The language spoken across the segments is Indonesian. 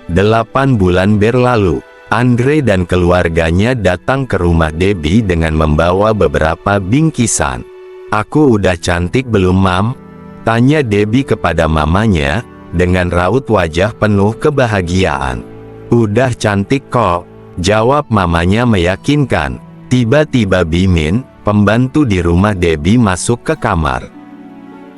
8 bulan berlalu, Andre dan keluarganya datang ke rumah Debbie dengan membawa beberapa bingkisan. "Aku udah cantik belum, Mam?" tanya Debbie kepada mamanya, dengan raut wajah penuh kebahagiaan. "Udah cantik kok," jawab mamanya meyakinkan. Tiba-tiba Bimin, pembantu di rumah Debbie, masuk ke kamar.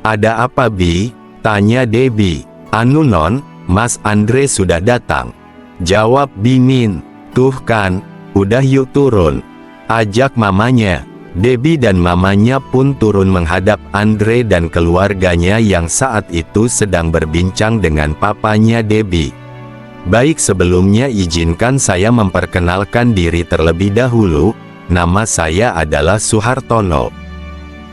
"Ada apa, Bi?" tanya Debbie. "Anu non, Mas Andre sudah datang," jawab Bimin. "Tuh kan, udah yuk turun," ajak mamanya. Debbie dan mamanya pun turun menghadap Andre dan keluarganya yang saat itu sedang berbincang dengan papanya Debbie. "Baik, sebelumnya izinkan saya memperkenalkan diri terlebih dahulu. Nama saya adalah Suhartono.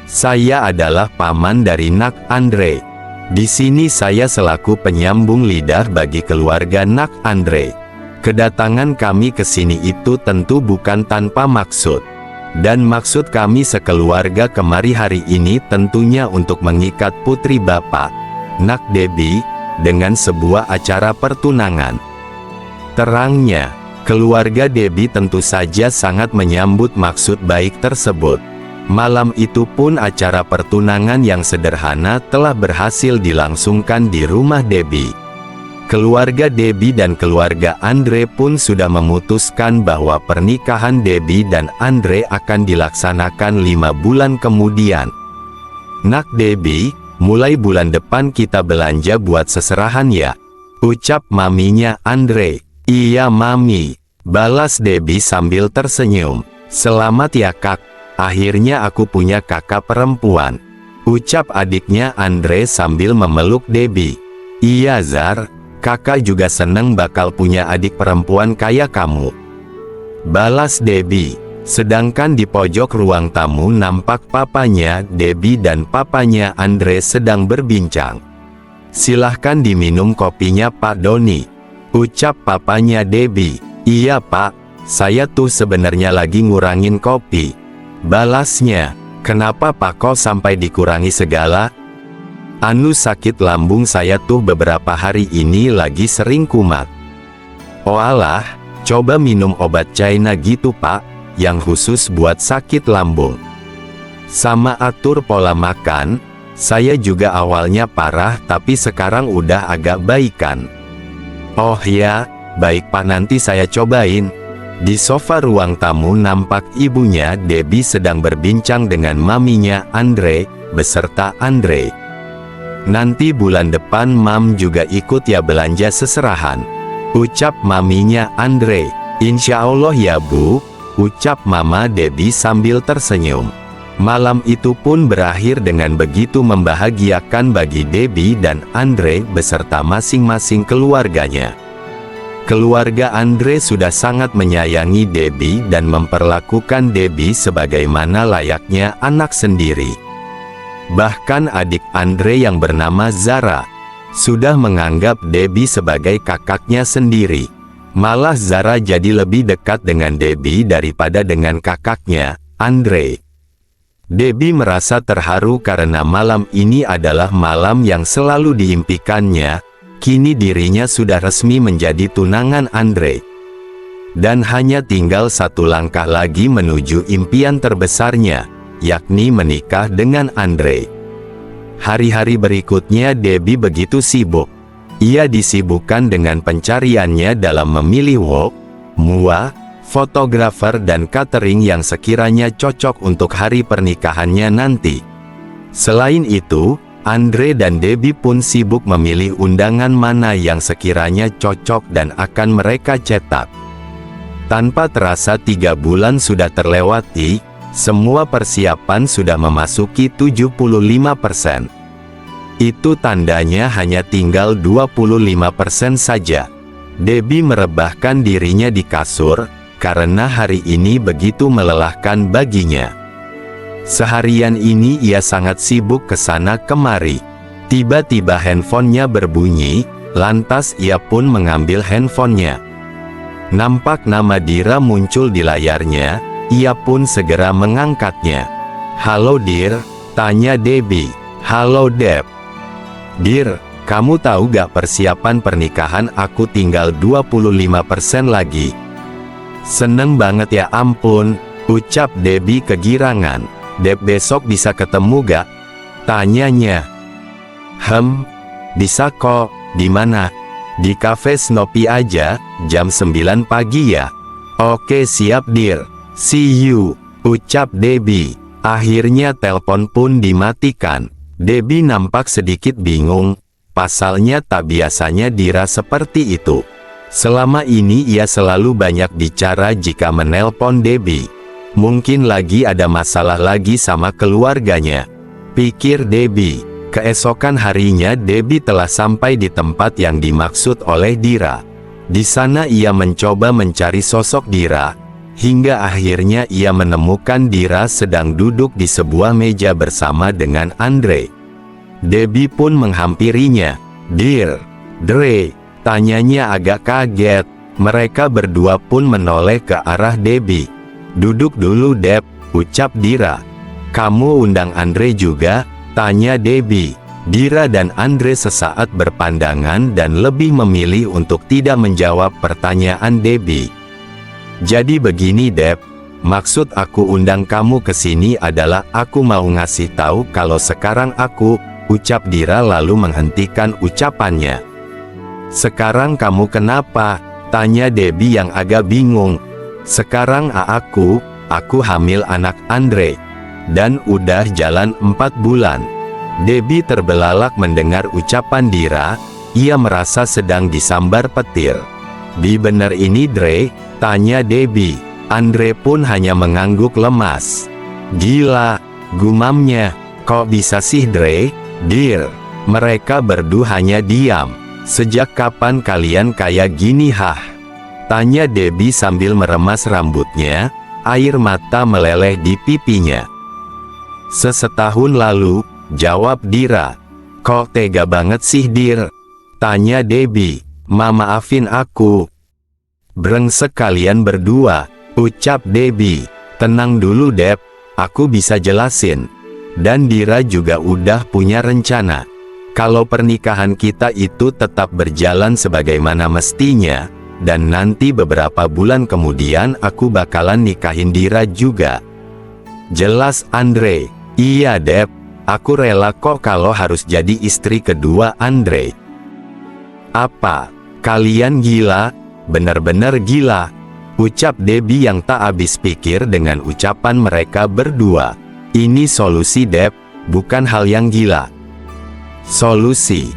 Saya adalah paman dari Nak Andre. Di sini saya selaku penyambung lidah bagi keluarga Nak Andre. Kedatangan kami ke sini itu tentu bukan tanpa maksud. Dan maksud kami sekeluarga kemari hari ini tentunya untuk mengikat putri Bapak, Nak Debbie, dengan sebuah acara pertunangan." Terangnya, keluarga Debbie tentu saja sangat menyambut maksud baik tersebut. Malam itu pun acara pertunangan yang sederhana telah berhasil dilangsungkan di rumah Debbie. Keluarga Debbie dan keluarga Andre pun sudah memutuskan bahwa pernikahan Debbie dan Andre akan dilaksanakan 5 bulan kemudian. "Nak Debbie, mulai bulan depan kita belanja buat seserahan ya," ucap maminya Andre. "Iya Mami," balas Debbie sambil tersenyum. "Selamat ya Kak, akhirnya aku punya kakak perempuan," ucap adiknya Andre sambil memeluk Debbie. "Iya Zar, kakak juga seneng bakal punya adik perempuan kayak kamu," balas Debbie. Sedangkan di pojok ruang tamu nampak papanya Debbie dan papanya Andre sedang berbincang. "Silahkan diminum kopinya Pak Doni," ucap papanya Debbie. "Iya Pak, saya tuh sebenarnya lagi ngurangin kopi," balasnya. "Kenapa Pak kok sampai dikurangi segala?" "Anu sakit lambung saya tuh beberapa hari ini lagi sering kumat." "Oalah, coba minum obat China gitu Pak, yang khusus buat sakit lambung. Sama atur pola makan, saya juga awalnya parah tapi sekarang udah agak baikan." "Oh ya, baik Pak, nanti saya cobain." Di sofa ruang tamu nampak ibunya Debbie sedang berbincang dengan maminya Andre, beserta Andre. "Nanti bulan depan Mam juga ikut ya belanja seserahan," ucap maminya Andre. "Insya Allah ya Bu," ucap mama Debbie sambil tersenyum. Malam itu pun berakhir dengan begitu membahagiakan bagi Debbie dan Andre beserta masing-masing keluarganya. Keluarga Andre sudah sangat menyayangi Debbie dan memperlakukan Debbie sebagaimana layaknya anak sendiri. Bahkan adik Andre yang bernama Zara sudah menganggap Debbie sebagai kakaknya sendiri. Malah Zara jadi lebih dekat dengan Debbie daripada dengan kakaknya, Andre. Debbie merasa terharu karena malam ini adalah malam yang selalu diimpikannya. Kini dirinya sudah resmi menjadi tunangan Andre. Dan hanya tinggal satu langkah lagi menuju impian terbesarnya, yakni menikah dengan Andre. Hari-hari berikutnya Debbie begitu sibuk. Ia disibukkan dengan pencariannya dalam memilih wok, mua, fotografer dan catering yang sekiranya cocok untuk hari pernikahannya nanti. Selain itu, Andre dan Debbie pun sibuk memilih undangan mana yang sekiranya cocok dan akan mereka cetak. Tanpa terasa 3 bulan sudah terlewati, semua persiapan sudah memasuki 75%. Itu tandanya hanya tinggal 25% saja. Debbie merebahkan dirinya di kasur, karena hari ini begitu melelahkan baginya. Seharian ini ia sangat sibuk kesana kemari. Tiba-tiba handphonenya berbunyi, lantas ia pun mengambil handphonenya. Nampak nama Dira muncul di layarnya, ia pun segera mengangkatnya. "Halo Dir," tanya Debbie. "Halo Deb." "Dir, Kamu tahu gak, persiapan pernikahan aku tinggal 25% lagi. Seneng banget ya ampun, ucap Debbie kegirangan. Deb, besok bisa ketemu gak? Tanyanya. Bisa kok. Di mana? Di cafe Snoopy aja, jam 9 pagi ya. Oke siap dear. See you, ucap Debbie. Akhirnya telepon pun dimatikan. Debbie nampak sedikit bingung. Pasalnya tak biasanya Dira seperti itu. Selama ini ia selalu banyak bicara jika menelpon Debbie. Mungkin lagi ada masalah lagi sama keluarganya, pikir Debbie. Keesokan harinya Debbie telah sampai di tempat yang dimaksud oleh Dira. Di sana ia mencoba mencari sosok Dira, hingga akhirnya ia menemukan Dira sedang duduk di sebuah meja bersama dengan Andre. Debbie pun menghampirinya. Dre, tanyanya agak kaget. Mereka berdua pun menoleh ke arah Debbie. Duduk dulu Deb, ucap Dira. Kamu undang Andre juga? Tanya Debbie. Dira dan Andre sesaat berpandangan dan lebih memilih untuk tidak menjawab pertanyaan Debbie. Jadi begini Deb, maksud aku undang kamu ke sini adalah aku mau ngasih tahu kalau sekarang aku, ucap Dira lalu menghentikan ucapannya. Sekarang kamu kenapa? Tanya Debbie yang agak bingung. Sekarang aku hamil anak Andre. Dan udah jalan 4 bulan. Debbie terbelalak mendengar ucapan Dira. Ia merasa sedang disambar petir. Bener ini Dre? Tanya Debbie. Andre pun hanya mengangguk lemas. Gila, gumamnya. Kok bisa sih Dre? Mereka berdua hanya diam. Sejak kapan kalian kayak gini Tanya Debbie sambil meremas rambutnya. Air mata meleleh di pipinya. Sesetahun lalu, jawab Dira. Kok tega banget sih Dir? Tanya Debbie. Maafin aku. Brengsek kalian berdua, ucap Debbie. Tenang dulu Deb, aku bisa jelasin. Dan Dira juga udah punya rencana. Kalau pernikahan kita itu tetap berjalan sebagaimana mestinya, dan nanti beberapa bulan kemudian aku bakalan nikahin Dira juga. Jelas Andre. Iya Deb, aku rela kok kalau harus jadi istri kedua Andre. Apa? Kalian gila? Bener-bener gila, ucap Debbie yang tak habis pikir dengan ucapan mereka berdua. Ini solusi Deb, bukan hal yang gila. Solusi.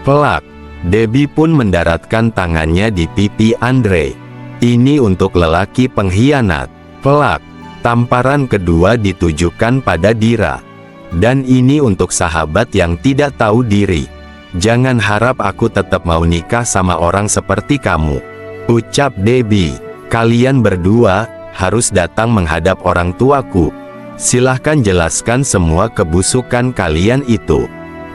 Pelak. Debbie pun mendaratkan tangannya di pipi Andre. Ini untuk lelaki pengkhianat. Pelak. Tamparan kedua ditujukan pada Dira. Dan ini untuk sahabat yang tidak tahu diri. Jangan harap aku tetap mau nikah sama orang seperti kamu, ucap Debbie. Kalian berdua harus datang menghadap orang tuaku. Silahkan jelaskan semua kebusukan kalian itu,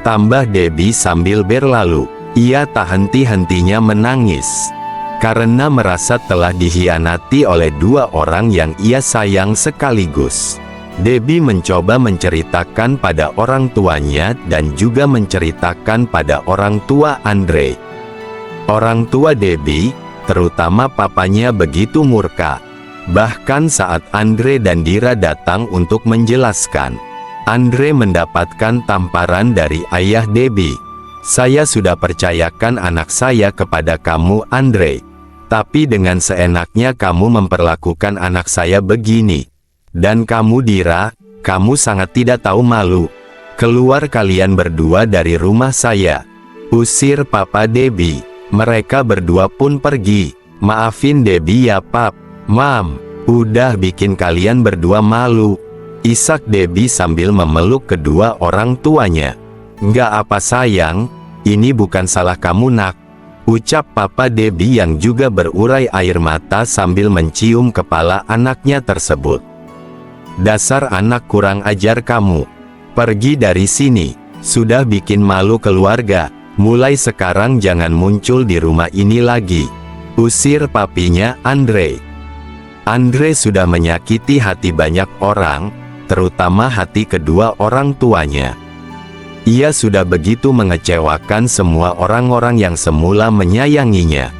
tambah Debbie sambil berlalu. Ia tak henti-hentinya menangis. Karena merasa telah dikhianati oleh dua orang yang ia sayang sekaligus. Debbie mencoba menceritakan pada orang tuanya dan juga menceritakan pada orang tua Andre. Orang tua Debbie, terutama papanya, begitu murka. Bahkan saat Andre dan Dira datang untuk menjelaskan, Andre mendapatkan tamparan dari ayah Debbie. Saya sudah percayakan anak saya kepada kamu Andre. Tapi dengan seenaknya kamu memperlakukan anak saya begini. Dan kamu Dira, kamu sangat tidak tahu malu. Keluar kalian berdua dari rumah saya. Usir papa Debbie. Mereka berdua pun pergi. Maafin Debbie ya pap. Mam, udah bikin kalian berdua malu, isak Debbie sambil memeluk kedua orang tuanya. Nggak apa sayang, ini bukan salah kamu nak, ucap papa Debbie yang juga berurai air mata sambil mencium kepala anaknya tersebut. Dasar anak kurang ajar kamu, pergi dari sini, sudah bikin malu keluarga, mulai sekarang jangan muncul di rumah ini lagi, usir papinya Andre. Andre sudah menyakiti hati banyak orang, terutama hati kedua orang tuanya. Ia sudah begitu mengecewakan semua orang-orang yang semula menyayanginya.